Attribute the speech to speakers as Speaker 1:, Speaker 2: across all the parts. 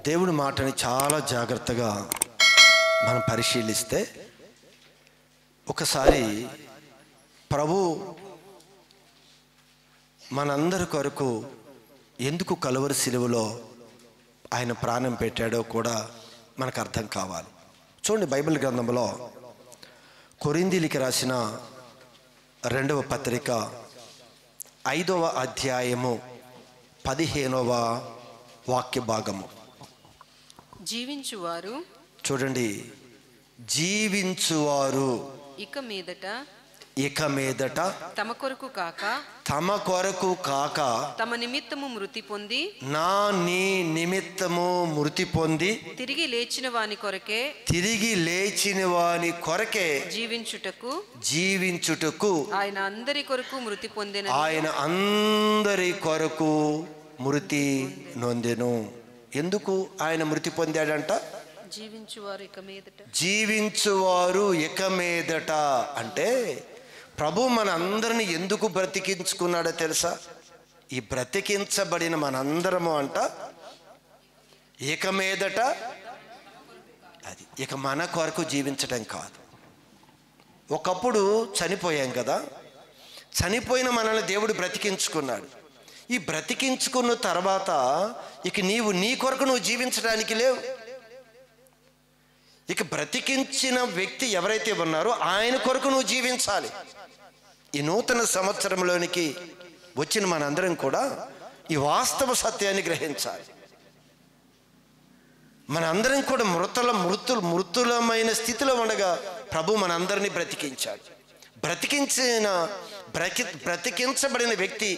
Speaker 1: దేవుడి మాటని చాలా జాగ్రత్తగా మనం పరిశీలిస్తే ఒకసారి ప్రభు మనందరి కొరకు ఎందుకు కలువరి సిలువలో ఆయన ప్రాణం పెట్టాడో కూడా మనకు అర్థం కావాలి. చూడండి, బైబిల్ గ్రంథంలో కొరింథీయులకు రాసిన 2వ పత్రిక 5వ అధ్యాయము 15వ వాక్య భాగము.
Speaker 2: జీవించువారు,
Speaker 1: చూడండి, జీవించువారు ఇక మీదట
Speaker 2: తమ కొరకు
Speaker 1: కాక
Speaker 2: తమ నిమిత్తము మృతి పొంది
Speaker 1: నీ నిమిత్తము మృతి పొంది
Speaker 2: తిరిగి లేచిన వాని కొరకే జీవించుటకు ఆయన అందరి కొరకు
Speaker 1: మృతి నొందెను. ఎందుకు ఆయన మృతి పొందాడంట? జీవించువారు ఇక మీదట అంటే ప్రభు మన అందరిని ఎందుకు బ్రతికించుకున్నాడో తెలుసా? ఈ బ్రతికించబడిన మనందరము అంట ఇక మీదట, అది ఇక మన కొరకు జీవించటం కాదు. ఒకప్పుడు చనిపోయాం కదా, చనిపోయిన మనల్ని దేవుడు బ్రతికించుకున్నాడు. ఈ బ్రతికించుకున్న తర్వాత ఇక నీ కొరకు నువ్వు జీవించడానికి లేవు. ఇక బ్రతికించిన వ్యక్తి ఎవరైతే ఉన్నారో ఆయన కొరకు నువ్వు జీవించాలి. ఈ నూతన సంవత్సరంలోనికి వచ్చిన మనందరం కూడా ఈ వాస్తవ సత్యాన్ని గ్రహించాలి. మనందరం కూడా మృతులమైన స్థితిలో ఉండగా ప్రభు మనందరినీ బ్రతికించాడు. బ్రతికించబడిన వ్యక్తి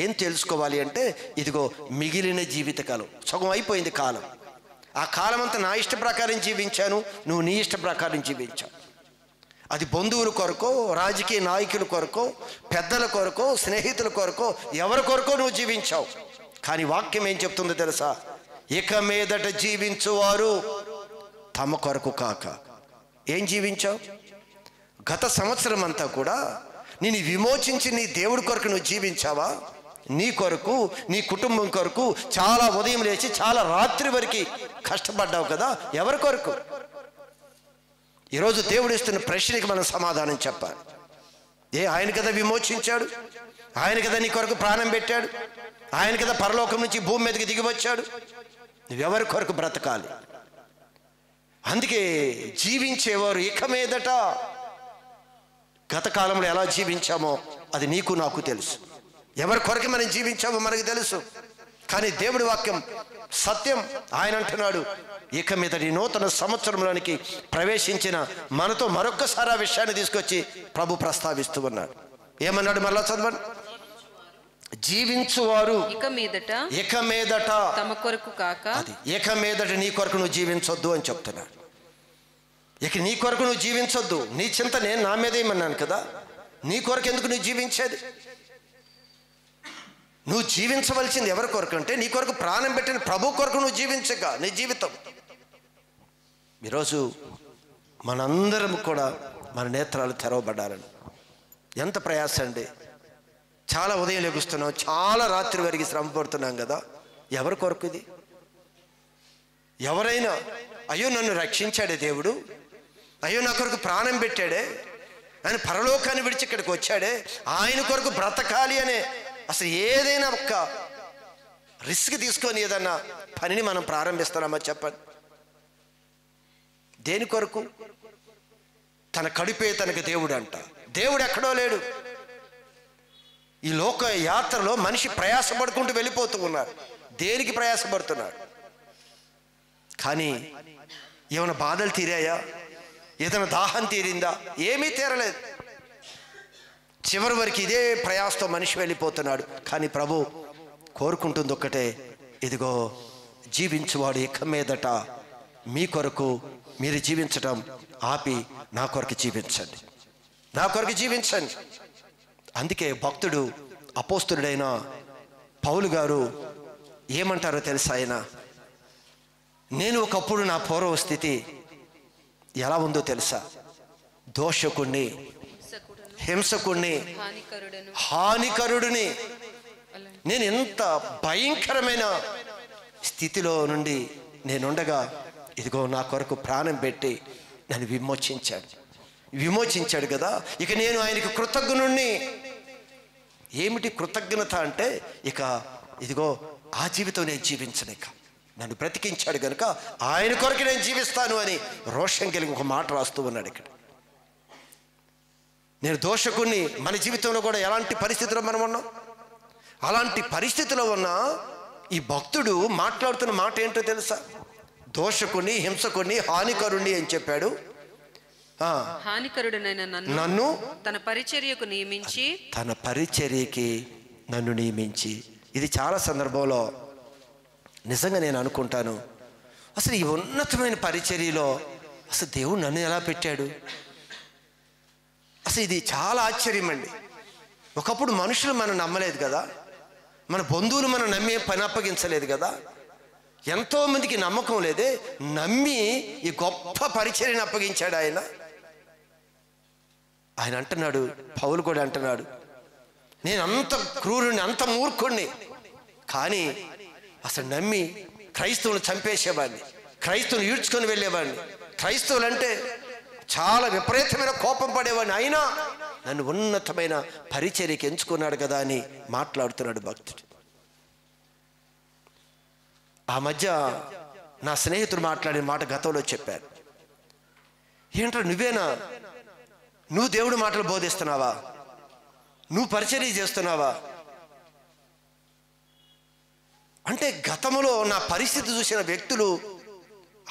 Speaker 1: ఏం తెలుసుకోవాలి అంటే, ఇదిగో మిగిలిన జీవితకాలం సగం అయిపోయింది కాలం. ఆ కాలం అంతా నా ఇష్ట ప్రకారం జీవించాను, నువ్వు నీ ఇష్ట ప్రకారం జీవించావు. అది బంధువుల కొరకో, రాజకీయ నాయకుల కొరకో, పెద్దల కొరకో, స్నేహితుల కొరకో, ఎవరి కొరకో నువ్వు జీవించావు. కానీ వాక్యం ఏం చెప్తుందో తెలుసా? ఇక మీదట జీవించువారు తమ కొరకు కాక. ఏం జీవించావు? గత సంవత్సరం అంతా కూడా నేను విమోచించి నీ దేవుడి కొరకు నువ్వు జీవించావా? నీ కొరకు, నీ కుటుంబం కొరకు చాలా ఉదయం లేచి చాలా రాత్రి వరకు కష్టపడ్డావు కదా. ఎవరి కొరకు? ఈరోజు దేవుడు ఇస్తున్న ప్రశ్నకి మనం సమాధానం చెప్పాలి. ఆయన కదా విమోచించాడు, ఆయన కదా నీ కొరకు ప్రాణం పెట్టాడు, ఆయన కదా పరలోకం నుంచి భూమి మీదకి దిగి వచ్చాడు. నువ్వెవరి కొరకు బ్రతకాలి? అందుకే జీవించేవారు ఇక మీదట. గత కాలంలో ఎలా జీవించామో అది నీకు నాకు తెలుసు. ఎవరి కొరకు మనం జీవించామో మనకు తెలుసు. కానీ దేవుడి వాక్యం సత్యం. ఆయన అంటున్నాడు, ఇక మీదటి నూతన సంవత్సరంలోనికి ప్రవేశించిన మనతో మరొక్కసారి ఆ విషయాన్ని తీసుకొచ్చి ప్రభు ప్రస్తావిస్తూ ఉన్నాడు. ఏమన్నాడు? మళ్ళా చదవండి. జీవించువారు ఇక మీదట
Speaker 2: తమ కొరకు కాక,
Speaker 1: అది ఇక మీదట నీ కొరకు నువ్వు జీవించొద్దు అని చెప్తున్నాడు. ఇక నీ కొరకు నువ్వు జీవించొద్దు. నీ చింత నేను నా మీద ఏమన్నాను కదా. నీ కొరకు ఎందుకు నువ్వు జీవించేది? నువ్వు జీవించవలసింది ఎవరి కొరకు అంటే, నీ కొరకు ప్రాణం పెట్టిన ప్రభు కొరకు నువ్వు జీవించగా నీ జీవితం. ఈరోజు మనందరం కూడా మన నేత్రాలు తెరవబడాలని ఎంత ప్రయాస అండి. చాలా ఉదయం లెగుస్తున్నాం, చాలా రాత్రి వరకు శ్రమ పడుతున్నాం కదా. ఎవరి కొరకు ఇది? ఎవరైనా అయ్యో నన్ను రక్షించాడే దేవుడు, అయ్యో నా కొరకు ప్రాణం పెట్టాడే, ఆయన పరలోకాన్ని విడిచి ఇక్కడికి వచ్చాడే, ఆయన కొరకు బ్రతకాలి అనే అసలు ఏదైనా ఒక్క రిస్క్ తీసుకొని ఏదన్నా పనిని మనం ప్రారంభిస్తున్నామా చెప్పండి? దేని కొరకు? తన కడుపే తనకు దేవుడు అంట. దేవుడు ఎక్కడో లేడు. ఈ లోక యాత్రలో మనిషి ప్రయాసపడుకుంటూ వెళ్ళిపోతూ ఉన్నాడు. దేనికి ప్రయాసపడుతున్నాడు? కానీ ఏమైనా బాధలు తీరాయా? ఏదైనా దాహం తీరిందా? ఏమీ తీరలేదు. చివరి వరకు ఇదే ప్రయాసతో మనిషి వెళ్ళిపోతున్నాడు. కానీ ప్రభు కోరుకుంటుంది ఒక్కటే, ఇదిగో జీవించువాడు ఇక మీదట మీ కొరకు మీరు జీవించటం ఆపి నా కొరకు జీవించండి, నా కొరకు జీవించండి. అందుకే భక్తుడు అపోస్తులుడైన పౌలు గారు ఏమంటారో తెలుసా? ఆయన, నేను ఒకప్పుడు నా పూర్వ స్థితి ఎలా ఉందో తెలుసా? దోషకుణ్ణి, హింసకుణ్ణి, హానికరుడిని. నేను ఎంత భయంకరమైన స్థితిలో నుండి నేనుండగా ఇదిగో నా కొరకు ప్రాణం పెట్టి నన్ను విమోచించాడు కదా. ఇక నేను ఆయనకి కృతజ్ఞుణ్ణి. ఏమిటి కృతజ్ఞత అంటే, ఇక ఇదిగో ఆ జీవితం నేను జీవించను, ఇక నన్ను బ్రతికించాడు కనుక ఆయన కొరకు నేను జీవిస్తాను అని రోషం కలిగి ఒక మాట రాస్తూ ఉన్నాడు ఇక్కడ. నేను దోషకుణ్ణి. మన జీవితంలో కూడా ఎలాంటి పరిస్థితిలో మనం ఉన్నాం, అలాంటి పరిస్థితిలో ఉన్న ఈ భక్తుడు మాట్లాడుతున్న మాట ఏంటో తెలుసా? దోషకుని, హింసకుని, హానికరుణ్ణి అని చెప్పాడు.
Speaker 2: హానికరుడనైన నన్ను తన పరిచర్యకు నియమించి. ఇది చాలా సందర్భంలో నిజంగా నేను అనుకుంటాను, అసలు ఈ ఉన్నతమైన పరిచర్యలో అసలు దేవుడు నన్ను ఎలా పెట్టాడు? అసలు ఇది చాలా ఆశ్చర్యం అండి. ఒకప్పుడు మనుషులు మనం నమ్మలేదు కదా, మన బంధువులు మనం నమ్మే పని అప్పగించలేదు కదా, ఎంతోమందికి నమ్మకం లేదే, నమ్మి ఈ గొప్ప పరిచర్యను అప్పగించాడు ఆయన. అంటున్నాడు, పౌలు కూడా అంటున్నాడు, నేను అంత క్రూరుని, అంత మూర్ఖుణ్ణి, కానీ అసలు నమ్మి క్రైస్తవులను చంపేసేవాడిని, క్రైస్తవులు ఈడ్చుకొని వెళ్ళేవాడిని, క్రైస్తవులు అంటే చాలా విపరీతమైన కోపం పడేవాడిని, అయినా నన్ను ఉన్నతమైన పరిచర్యకి ఎంచుకున్నాడు కదా అని మాట్లాడుతున్నాడు భక్తుడు. ఆ మధ్య నా స్నేహితుడు మాట్లాడిన మాట గతంలో చెప్పారు. ఏంట్రా నువ్వేనా? నువ్వు దేవుడి మాటలు బోధిస్తున్నావా? నువ్వు పరిచర్య చేస్తున్నావా? అంటే గతంలో నా పరిస్థితి చూసిన వ్యక్తులు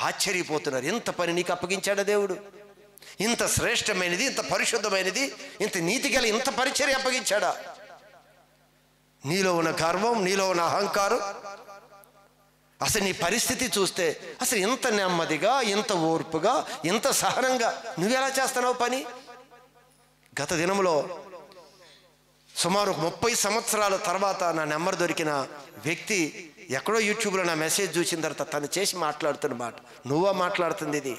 Speaker 2: ఆశ్చర్యపోతున్నారు. ఇంత పని నీకు అప్పగించాడా దేవుడు? ఇంత శ్రేష్టమైనది, ఇంత పరిశుద్ధమైనది, ఇంత నీతిగల ఇంత పరిచర్య అప్పగించాడా? నీలో ఉన్న గర్వం, నీలో ఉన్న అహంకారం, అసలు నీ పరిస్థితి చూస్తే అసలు ఇంత నెమ్మదిగా, ఇంత ఓర్పుగా, ఇంత సహనంగా నువ్వెలా చేస్తున్నావు పని? గత దినంలో సుమారు 30 సంవత్సరాల తర్వాత నా నెంబర్ దొరికిన వ్యక్తి ఎక్కడో యూట్యూబ్లో నా మెసేజ్ చూసిన తర్వాత తను చేసి మాట్లాడుతున్న మాట, నువ్వా మాట్లాడుతుంది? ఇది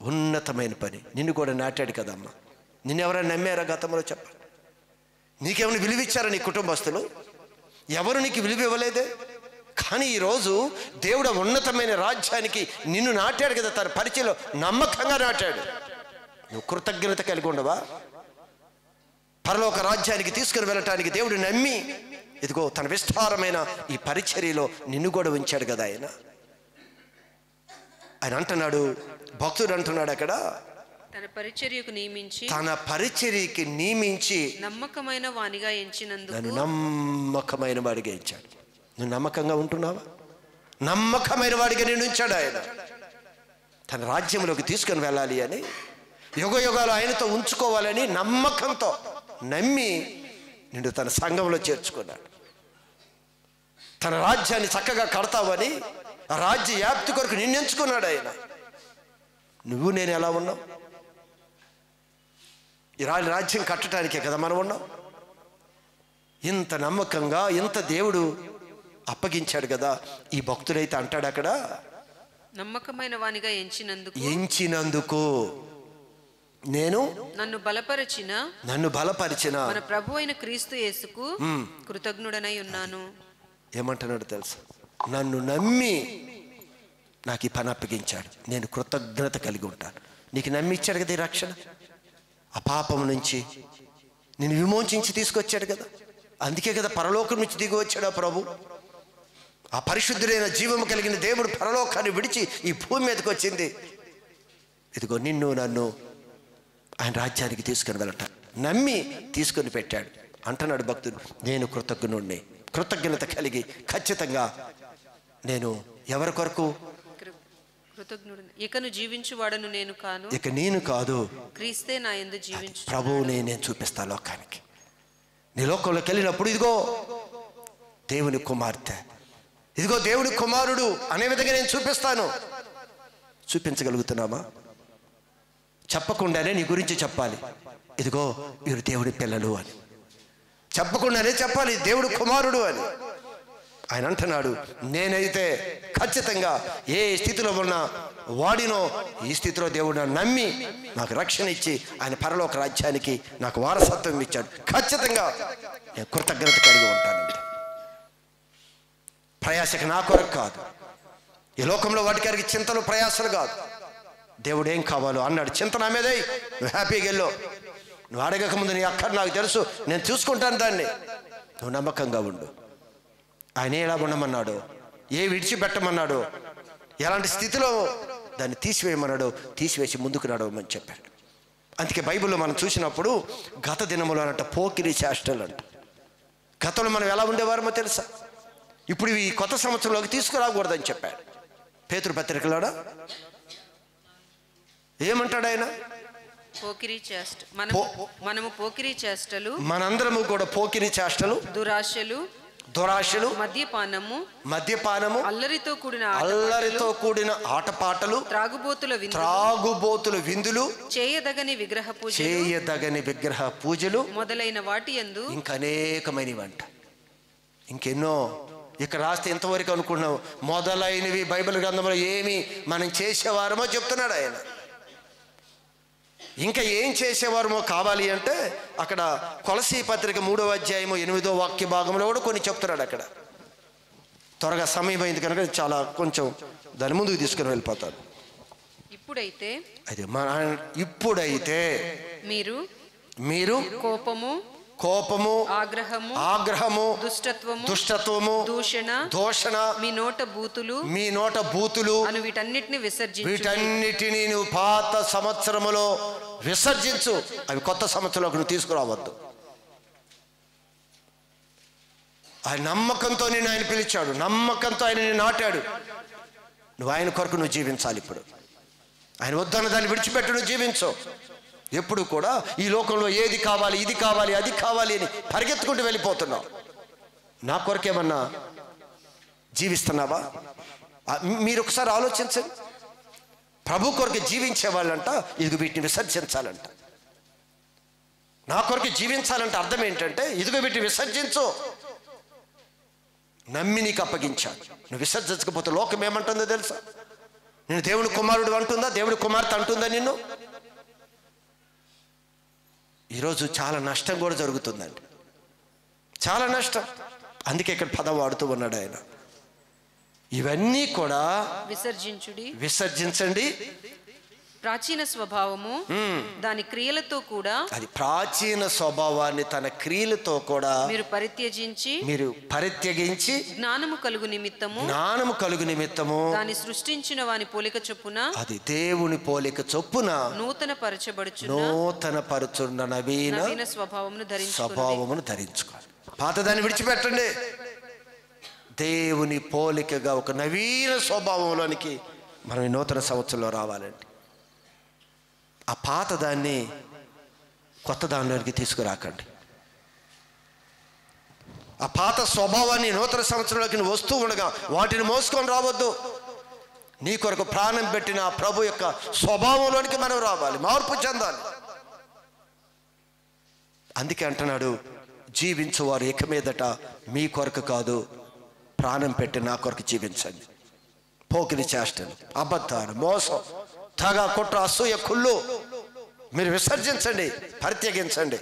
Speaker 2: ఉన్నతమైన పని, నిన్ను కూడా నాటాడు కదమ్మా. నిన్ను ఎవరైనా నమ్మారా గతంలో? చెప్పండి. నీకేమైనా విలువ ఇచ్చారా నీ కుటుంబస్తులు? ఎవరు నీకు విలువ ఇవ్వలేదే. కానీ ఈరోజు దేవుడు ఉన్నతమైన రాజ్యానికి నిన్ను నాటాడు కదా, తన పరిచయలో నమ్మకంగా నాటాడు. నువ్వు కృతజ్ఞత కలిగి ఉండవా? పరలోక రాజ్యానికి తీసుకుని వెళ్ళటానికి దేవుడు నమ్మి ఇదిగో తన విస్తారమైన ఈ పరిచర్యలో నిన్ను కూడా ఉంచాడు కదా ఆయన. అంటున్నాడు, భక్తుడు అంటున్నాడు అక్కడ, తన పరిచర్యకి
Speaker 1: నియమించి
Speaker 2: నమ్మకమైన వానిగా ఎంచినందుకు.
Speaker 1: నన్ను నమ్మకమైన వాడిగా ఎంచాడు. నువ్వు నమ్మకంగా ఉంటున్నావా? నమ్మకమైన వాడిగా నేను ఉంచాడు ఆయన. తన రాజ్యంలోకి తీసుకొని వెళ్ళాలి అని, యుగ యుగాలు ఆయనతో ఉంచుకోవాలని నమ్మకంతో నమ్మి నిన్ను తన సంఘంలో చేర్చుకున్నాడు. తన రాజ్యాన్ని చక్కగా కడతావని ఆ రాజ్య వ్యాప్తి కొరకు నిన్ను ఎంచుకున్నాడు ఆయన. నువ్వు నేను ఎలా ఉన్నావు? ఈ రాజ్యం కట్టడానికే కదా మనం ఉన్నాం. ఇంత నమ్మకంగా ఇంత దేవుడు అప్పగించాడు కదా. ఈ భక్తుడైతే అంటాడు అక్కడ,
Speaker 2: నమ్మకమైన వానిగా
Speaker 1: ఎంచినందుకు నేను
Speaker 2: నన్ను బలపరిచిన మన ప్రభు అయిన క్రీస్తు యేసుకు కృతజ్ఞుడనై ఉన్నాను.
Speaker 1: ఏమంటున్నాడు తెలుసా? నన్ను నమ్మి నాకు ఈ పని అప్పగించాడు, నేను కృతజ్ఞత కలిగి ఉంటాను. నీకు నమ్మి ఇచ్చాడు కదా ఈ రక్షణ, ఆ పాపం నుంచి నేను విమోచించి తీసుకొచ్చాడు కదా. అందుకే కదా పరలోకం నుంచి దిగి వచ్చాడు ఆ ప్రభు. ఆ పరిశుద్ధుడైన జీవము కలిగిన దేవుడు పరలోకాన్ని విడిచి ఈ భూమి మీదకి వచ్చింది. ఇదిగో నిన్ను నన్ను ఆయన రాజ్యానికి తీసుకుని వెళ్ళట నమ్మి తీసుకొని పెట్టాడు. అంటున్నాడు భక్తుడు, నేను కృతజ్ఞుణ్ణి, కృతజ్ఞత కలిగి ఖచ్చితంగా నేను ఎవరి కొరకు
Speaker 2: ఇకను జీవించువాడను నేను కాను,
Speaker 1: ఇక నేను కాదు,
Speaker 2: క్రీస్తే నా యందు జీవించు
Speaker 1: ప్రభువుని నేను చూపిస్తా లోకానికి. నీ లోకంలోకి వెళ్ళినప్పుడు ఇదిగో దేవుని కుమార్తె, ఇదిగో దేవుని కుమారుడు అనే విధంగా నేను చూపిస్తాను. చూపించగలుగుతున్నామా? చెప్పకుండానే నీ గురించి చెప్పాలి, ఇదిగో వీరు దేవుడి పిల్లలు అని. చెప్పకుండానే చెప్పాలి దేవుడు కుమారుడు అని. ఆయన అంటున్నాడు, నేనైతే ఖచ్చితంగా ఏ స్థితిలో ఉన్నా వాడినో ఈ స్థితిలో దేవుడు నమ్మి నాకు రక్షణ ఇచ్చి ఆయన పరలోక రాజ్యానికి నాకు వారసత్వం ఇచ్చాడు. ఖచ్చితంగా నేను కృతజ్ఞత కలిగి ఉంటాను. ప్రయాసకి నా కొరకు కాదు, ఈ లోకంలో వాటికి చింతలు ప్రయాసలు కాదు. దేవుడు ఏం కావాలో అన్నాడు, చింత నా మీదే, నువ్వు హ్యాపీగా వెళ్ళు, నువ్వు అడగక ముందు నీ అక్కడ నాకు తెలుసు, నేను చూసుకుంటాను దాన్ని, నువ్వు నమ్మకంగా ఉండు. ఆయన ఎలా ఉండమన్నాడు, ఏ విడిచిపెట్టమన్నాడు, ఎలాంటి స్థితిలో దాన్ని తీసివేయమన్నాడు, తీసివేసి ముందుకు నడవమని చెప్పాడు. అందుకే బైబిల్లో మనం చూసినప్పుడు గత దినములు అనంట పోకిరి చేష్టలు అంట. గతంలో మనం ఎలా ఉండేవారమో తెలుసా, ఇప్పుడు ఈ కొత్త సంవత్సరంలోకి తీసుకురాకూడదని చెప్పాడు. పేతురు పత్రికలోడా ఏమంటాడు ఆయన,
Speaker 3: పోకిరి చేష్ట మనము పోకిరి చేష్టలు,
Speaker 1: మనందరము కూడా పోకిరి చేష్టలు, దురాశలు, మద్యపానము, అల్లరితో కూడిన ఆటపాటలు, త్రాగుబోతుల విందులు, చేయదగని విగ్రహ పూజలు మొదలైన వాటి యందు ఇంకా అనేకమైనవి అంట. ఇంకెన్నో ఇక్కడ రాస్తే ఇంతవరకు అనుకున్నావు, మొదలైనవి బైబిల్ గ్రంథంలో ఏమి మనం చేసేవారమో చెప్తున్నాడు ఆయన. ఇంకా ఏం చేసేవారమో కావాలి అంటే అక్కడ కొలసీ పత్రిక 3వ అధ్యాయము 8వ వాక్య భాగంలో కూడా కొన్ని చెప్తున్నాడు. అక్కడ త్వరగా సమయం అయింది కనుక చాలా కొంచెం దాని ముందుకు తీసుకుని వెళ్ళిపోతాను. ఇప్పుడైతే మీరు కోపము, ఆగ్రహము, దుష్టత్వము, దూషణ, మీ నోట బూతులు వీటన్నిటినీ నువ్వు పాత సంవత్సరములో విసర్జించు. అవి కొత్త సంవత్సరంలోకి నువ్వు తీసుకురావద్దు. ఆయన నమ్మకంతో నేను ఆయన పిలిచాడు, నమ్మకంతో ఆయన నేను నాటాడు. నువ్వు ఆయన కొరకు నువ్వు జీవించాలి. ఇప్పుడు ఆయన వద్దన్న దాన్ని విడిచిపెట్టు, నువ్వు జీవించు. ఎప్పుడు కూడా ఈ లోకంలో ఏది కావాలి, ఇది కావాలి, అది కావాలి అని పరిగెత్తుకుంటూ వెళ్ళిపోతున్నావు. నా కొరకేమన్నా జీవిస్తున్నావా? మీరు ఒకసారి ఆలోచించండి. ప్రభు కొరకు జీవించే వాళ్ళంట ఇదిగో వీటిని విసర్జించాలంట. నా కొరకు జీవించాలంటే అర్థం ఏంటంటే ఇదిగో వీటిని విసర్జించు. నమ్మి నీకు అప్పగించాను, నువ్వు విసర్జించకపోతే లోకం ఏమంటుందో తెలుసా? నేను దేవుని కుమారుడు అంటుందా, దేవుని కుమార్తె అంటుందా నిన్ను? ఈరోజు చాలా నష్టం కూడా జరుగుతుందండి, చాలా నష్టం. అందుకే ఇక్కడ పదం వాడుతూ ఉన్నాడు ఆయన. ఇవన్నీ కూడా విసర్జించండి.
Speaker 3: ప్రాచీన స్వభావము దాని క్రియలతో కూడా,
Speaker 1: అది ప్రాచీన స్వభావాన్ని తన క్రియలతో కూడా
Speaker 3: మీరు
Speaker 1: పరిత్యజించి
Speaker 3: జ్ఞానము కలుగు నిమిత్తము దాన్ని సృష్టించిన వాని పోలిక చొప్పున, అది
Speaker 1: దేవుని పోలిక చొప్పున
Speaker 3: నూతన
Speaker 1: పరచున్న నవీన స్వభావమును ధరించుకోవాలి. పాతదాన్ని విడిచిపెట్టండి. దేవుని పోలికగా ఒక నవీన స్వభావంలోనికి మనం ఈ నూతన సంవత్సరంలో రావాలండి. ఆ పాత దాన్ని కొత్త దానిలోనికి తీసుకురాకండి. ఆ పాత స్వభావాన్ని నూతన సంవత్సరంలోకి నువ్వు వస్తూ ఉండగా వాటిని మోసుకొని రావద్దు. నీ కొరకు ప్రాణం పెట్టిన ఆ ప్రభు యొక్క స్వభావంలోనికి మనం రావాలి, మార్పు చెందాలి. అందుకే అంటున్నాడు, జీవించువారు ఇక మీదట మీ కొరకు కాదు, ప్రాణం పెట్టి నా కొరకు జీవించండి. పోకిరి చేష్టలు, అబద్ధాలు, మోసం, తగ, కుట్ర, అసూయ, కుళ్ళు మీరు విసర్జించండి, పరిత్యజించండి.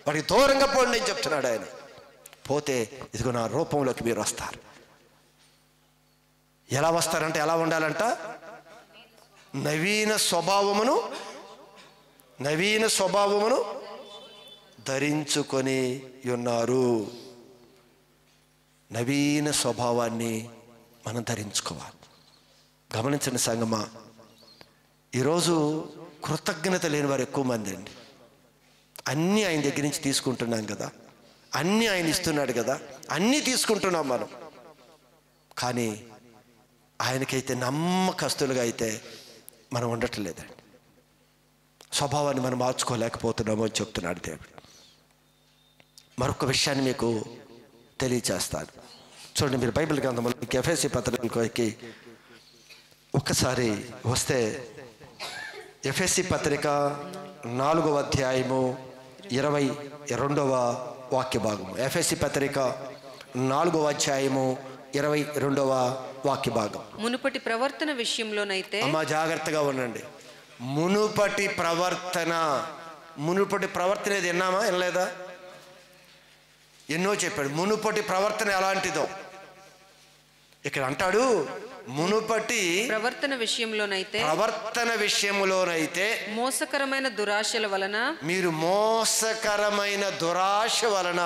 Speaker 1: వాడికి దూరంగా పోండి అని చెప్తున్నాడు ఆయన. పోతే ఇదిగో నా రూపంలోకి మీరు వస్తారు. ఎలా వస్తారంటే ఎలా ఉండాలంట? నవీన స్వభావమును ధరించుకొని ఉన్నారు. నవీన స్వభావాన్ని మనం ధరించుకోవాలి. గమనించండి సంగమా, ఈరోజు కృతజ్ఞత లేని వారు ఎక్కువ మంది అండి. అన్నీ ఆయన దగ్గర నుంచి తీసుకుంటున్నాం కదా, అన్నీ ఆయన ఇస్తున్నాడు కదా, అన్నీ తీసుకుంటున్నాం మనం. కానీ ఆయనకైతే నమ్మకస్తులుగా అయితే మనం ఉండట్లేదండి. స్వభావాన్ని మనం మార్చుకోలేకపోతున్నాము అని చెప్తున్నాడు దేవుడు. మరొక విషయాన్ని మీకు తెలియచేస్తాను. చూడండి, మీరు బైబిల్ గ్రంథంలో ఎఫెసీ పత్రికకి ఒక్కసారి వస్తే, ఎఫెసీ పత్రిక 4వ అధ్యాయము 22వ వాక్య భాగము. ఎఫెసీ పత్రిక 4వ అధ్యాయము 22వ వాక్య భాగం.
Speaker 3: మునుపటి ప్రవర్తన విషయంలోనైతే,
Speaker 1: అమ్మా జాగ్రత్తగా ఉండండి. మునుపటి ప్రవర్తన ఏది విన్నామా, వినలేదా? ఎన్నో చెప్పాడు. మునుపటి ప్రవర్తన ఎలాంటిదో
Speaker 2: ఇక్కడ అంటాడు మునుపటి
Speaker 3: ప్రవర్తన విషయంలోనైతే మోసకరమైన దురాశల వలన
Speaker 2: మీరు మోసకరమైన దురాశ వలన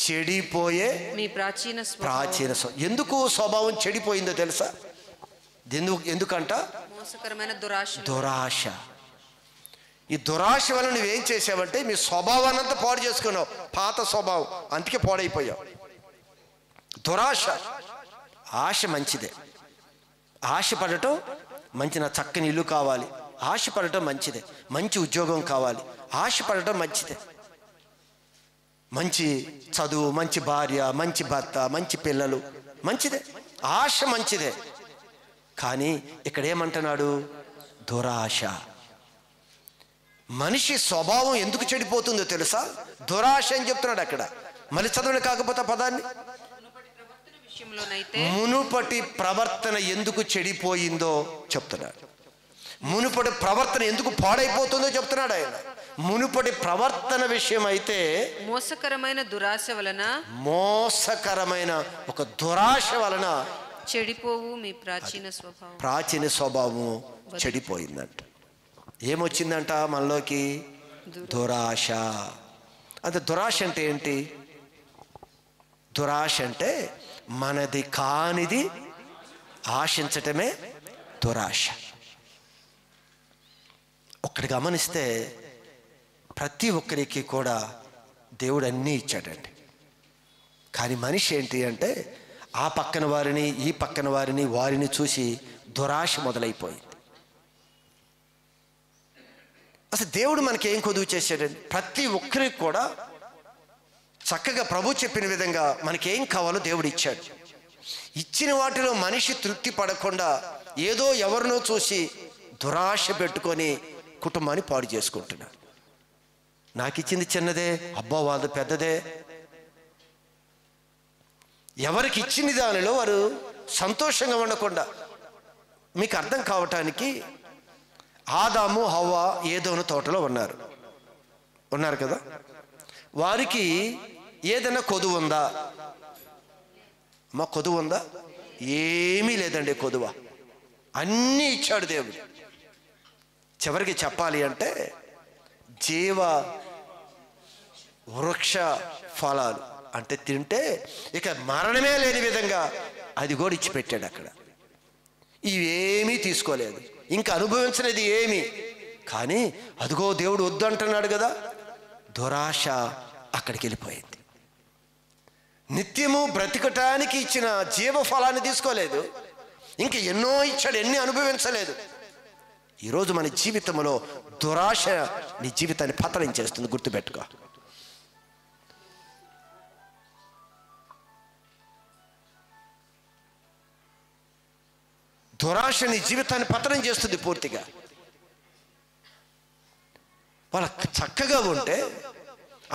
Speaker 2: చెడిపోయే
Speaker 3: మీ ప్రాచీన
Speaker 2: ఎందుకు స్వభావం చెడిపోయిందో తెలుసా? ఎందుకంట
Speaker 3: మోసకరమైన
Speaker 2: దురాశ. ఈ దురాశ వల్ల నువ్వేం చేసావంటే మీ స్వభావాన్ని అంతా పాడు చేసుకున్నావు. పాత స్వభావం, అందుకే పాడైపోయావు. దురాశ. ఆశ మంచిదే, ఆశపడటం మంచి, నా చక్కని ఇల్లు కావాలి, ఆశపడటం మంచిదే. మంచి ఉద్యోగం కావాలి, ఆశపడటం మంచిదే. మంచి చదువు, మంచి భార్య, మంచి భర్త, మంచి పిల్లలు మంచిదే, ఆశ మంచిదే. కానీ ఇక్కడ ఏమంటున్నాడు? దురాశ. మనిషి స్వభావం ఎందుకు చెడిపోతుందో తెలుసా? దురాశ అని చెప్తున్నాడు అక్కడ. మళ్ళీ చదవని కాకపోతే పదాన్ని, మునుపటి ప్రవర్తన ఎందుకు చెడిపోయిందో చెప్తున్నాడు. మునుపటి ప్రవర్తన ఎందుకు పాడైపోతుందో చెప్తున్నాడు ఆయన. మునుపటి ప్రవర్తన విషయం అయితే
Speaker 3: మోసకరమైన
Speaker 2: ఒక దురాశ వలన
Speaker 3: చెడిపోవు మీ
Speaker 2: ప్రాచీన స్వభావం చెడిపోయిందంట. ఏమొచ్చిందంట మనలోకి? దురాశ. అంటే దురాశ అంటే ఏంటి? దురాశ అంటే మనది కానిది ఆశించటమే దురాశ. ఒక్కటి గమనిస్తే ప్రతి ఒక్కరికి కూడా దేవుడు అన్నీ ఇచ్చాడండి. కానీ మనిషి ఏంటి అంటే ఆ పక్కన వారిని, ఈ పక్కన వారిని చూసి దురాశ మొదలైపోయింది. అసలు దేవుడు మనకి ఏం కొదువు చేశాడండి? ప్రతి ఒక్కరికి కూడా చక్కగా ప్రభు చెప్పిన విధంగా మనకేం కావాలో దేవుడు ఇచ్చాడు. ఇచ్చిన వాటిలో మనిషి తృప్తి పడకుండా ఏదో ఎవరినో చూసి దురాశ పెట్టుకొని కుటుంబాన్ని పాడు చేసుకుంటున్నాడు. నాకు ఇచ్చింది చిన్నదే, అబ్బా వాళ్ళది పెద్దదే. ఎవరికి ఇచ్చిన దానిలో వారు సంతోషంగా ఉండకుండా, మీకు అర్థం కావటానికి ఆదాము హవ్వ ఏదోను తోటలో ఉన్నారు కదా. వారికి ఏదైనా కొదువు ఉందా? కొదువు ఉందా? ఏమీ లేదండి కొదువ. అన్నీ ఇచ్చాడు దేవుడు. చివరికి చెప్పాలి అంటే జీవ వృక్ష ఫలాలు అంటే తింటే ఇక మరణమే లేని విధంగా అది కూడా ఇచ్చిపెట్టాడు అక్కడ. ఇవేమీ తీసుకోలేదు, ఇంకా అనుభవించలేదు ఏమీ. కానీ అదిగో దేవుడు వద్దు అంటున్నాడు కదా. దురాశ అక్కడికి వెళ్ళిపోయింది. నిత్యము బ్రతికటానికి ఇచ్చిన జీవ ఫలాన్ని తీసుకోలేదు, ఇంక ఎన్నో ఇచ్చాడు, ఎన్ని అనుభవించలేదు. ఈరోజు మన జీవితంలో దురాశ నీ జీవితాన్ని పతనం చేస్తుంది, గుర్తుపెట్టుకో. దురాశ నీ జీవితాన్ని పతనం చేస్తుంది పూర్తిగా. వాళ్ళ చక్కగా ఉంటే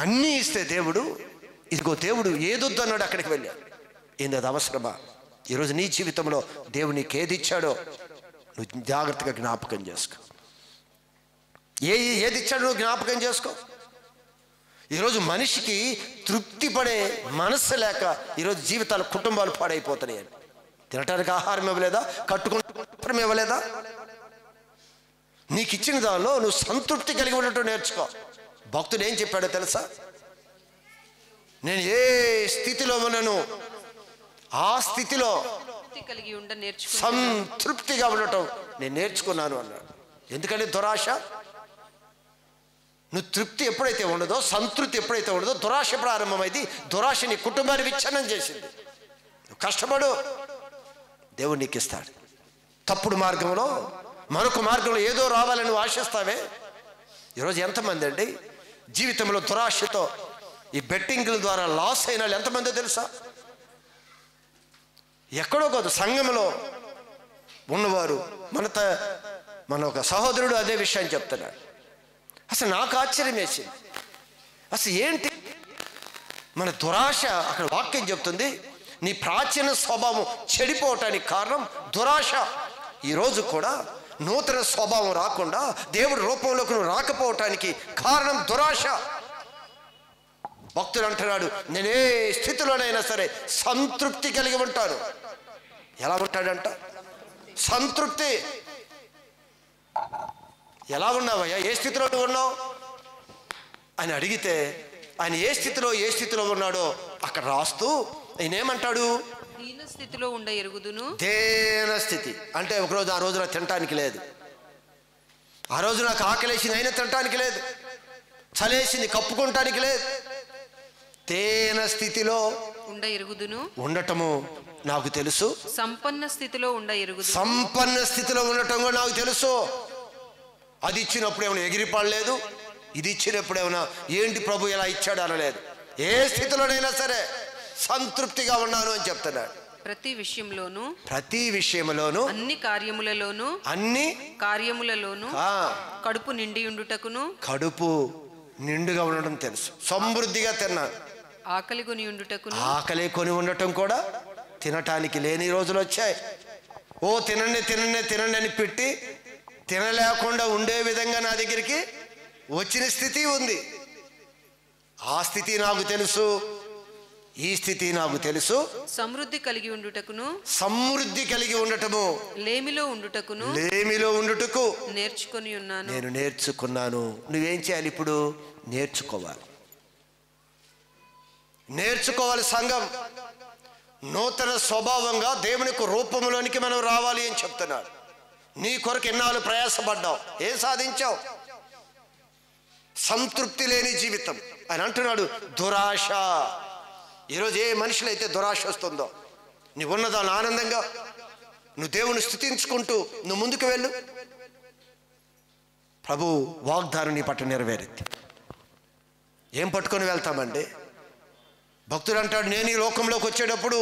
Speaker 2: అన్నీ ఇస్తే దేవుడు, ఇదిగో దేవుడు ఏదొద్దు అన్నాడు అక్కడికి వెళ్ళాడు. ఏంది అది అవసరమా? ఈరోజు నీ జీవితంలో దేవుడు నీకు ఏది ఇచ్చాడో నువ్వు జాగ్రత్తగా జ్ఞాపకం చేసుకో. ఏది ఇచ్చాడో నువ్వు జ్ఞాపకం చేసుకో. ఈరోజు మనిషికి తృప్తి పడే మనస్సు లేక ఈరోజు జీవితాలు, కుటుంబాలు పాడైపోతున్నాయి. తినటానికి ఆహారం ఇవ్వలేదా? కట్టుకుంటే ఇవ్వలేదా? నీకు ఇచ్చిన దానిలో నువ్వు సంతృప్తి కలిగి ఉండటం నేర్చుకో. భక్తుడు ఏం చెప్పాడో తెలుసా? నేను ఏ స్థితిలో ఉన్నాను ఆ స్థితిలో సంతృప్తిగా ఉండటం నేను నేర్చుకున్నాను అన్నాడు. ఎందుకంటే దురాశ, నువ్వు తృప్తి ఎప్పుడైతే ఉండదో, సంతృప్తి ఎప్పుడైతే ఉండదో, దురాశ ప్రారంభమైంది. దురాశ నీ కుటుంబాన్ని విచ్ఛిన్నం చేసింది. నువ్వు కష్టపడు, దేవుడు నీకు ఇస్తాడు. తప్పుడు మార్గంలో, మరొక మార్గంలో ఏదో రావాలని నువ్వు ఆశిస్తావే. ఈరోజు ఎంతమంది అండి జీవితంలో దురాశతో ఈ బెట్టింగ్ల ద్వారా లాస్ అయిన వాళ్ళు ఎంతమందో తెలుసా? ఎక్కడో కాదు, సంఘంలో ఉన్నవారు. మన ఒక సహోదరుడు అదే విషయాన్ని చెప్తున్నాడు. అసలు నాకు ఆశ్చర్యం వేసింది. అసలు ఏంటి మన దురాశ? అక్కడ వాక్యం చెప్తుంది, నీ ప్రాచీన స్వభావం చెడిపోవటానికి కారణం దురాశ. ఈరోజు కూడా నూతన స్వభావం రాకుండా, దేవుడి రూపంలోకి నువ్వు రాకపోవటానికి కారణం దురాశ. భక్తుడు అంటున్నాడు, నేను ఏ స్థితిలోనైనా సరే సంతృప్తి కలిగి ఉంటాను. ఎలా ఉంటాడంట? సంతృప్తి. ఎలా ఉన్నావయ్యా, ఏ స్థితిలో ఉన్నావు అని అడిగితే ఆయన ఏ స్థితిలో ఉన్నాడో అక్కడ రాస్తూ ఆయన ఏమంటాడు?
Speaker 3: దీన స్థితిలో ఉండ ఎరుగుదును.
Speaker 2: దేన స్థితి అంటే ఒకరోజు ఆ రోజు నాకు తినటానికి లేదు, ఆ రోజు నాకు ఆకలేసింది అయినా తినటానికి లేదు, చలేసింది కప్పుకోవటానికి లేదు. దేన స్థితిలో
Speaker 3: ఉండ ఎరుగుదును.
Speaker 2: ఉండటము నాకు తెలుసు.
Speaker 3: సంపన్న స్థితిలో ఉండ ఎరుగుదును.
Speaker 2: సంపన్న స్థితిలో ఉండటం కూడా నాకు తెలుసు. అది ఇచ్చినప్పుడు ఏమైనా ఎగిరిపడలేదు, ఇది ఇచ్చినప్పుడు ఏమైనా ఏంటి ప్రభు ఇలా ఇచ్చాడు అనలేదు. ఏ స్థితిలోనైనా సరే సంతృప్తిగా ఉన్నాను అని చెప్తున్నాడు.
Speaker 3: ప్రతి
Speaker 2: విషయంలోను
Speaker 3: అన్ని కార్యములలోను కడుపు నిండి ఉండుటకును.
Speaker 2: కడుపు నిండుగా ఉండటం తెలుసు. సమృద్ధిగా తిన్నాను.
Speaker 3: ఆకలి కొని ఉండుటకును.
Speaker 2: ఆకలి కొని ఉండటం కూడా తినటానికి లేని రోజులు వచ్చాయి. ఓ తినండి అని పెట్టి తినలేకుండా ఉండే విధంగా నా దగ్గరికి వచ్చిన స్థితి ఉంది. ఆ స్థితి నాకు తెలుసు, ఈ స్థితి నాకు తెలుసు.
Speaker 3: సమృద్ధి కలిగి
Speaker 2: ఉండటము,
Speaker 3: లేమిలో ఉండుటకు నేర్చుకొని ఉన్నాను.
Speaker 2: నేను నేర్చుకున్నాను. నువ్వేం చేయాలి ఇప్పుడు? నేర్చుకోవాలి. సంఘం నూతన స్వభావంగా దేవుని రూపంలోనికి మనం రావాలి అని చెప్తున్నాడు. నీ కొరకు ఎన్నాళ్ళు ప్రయాసపడ్డావు, ఏం సాధించావు? సంతృప్తి లేని జీవితం. ఆయన అంటున్నాడు దురాశ. ఈరోజు ఏ మనుషులైతే దురాశ వస్తుందో, నీ ఉన్నదాన్ని ఆనందంగా నువ్వు దేవుని స్తుతించుకుంటూ నువ్వు ముందుకు వెళ్ళు. ప్రభు వాగ్దానం నీ పట్ల నెరవేరింది. ఏం పట్టుకొని వెళ్తామండి? భక్తుడు అంటాడు, నేను ఈ లోకంలోకి వచ్చేటప్పుడు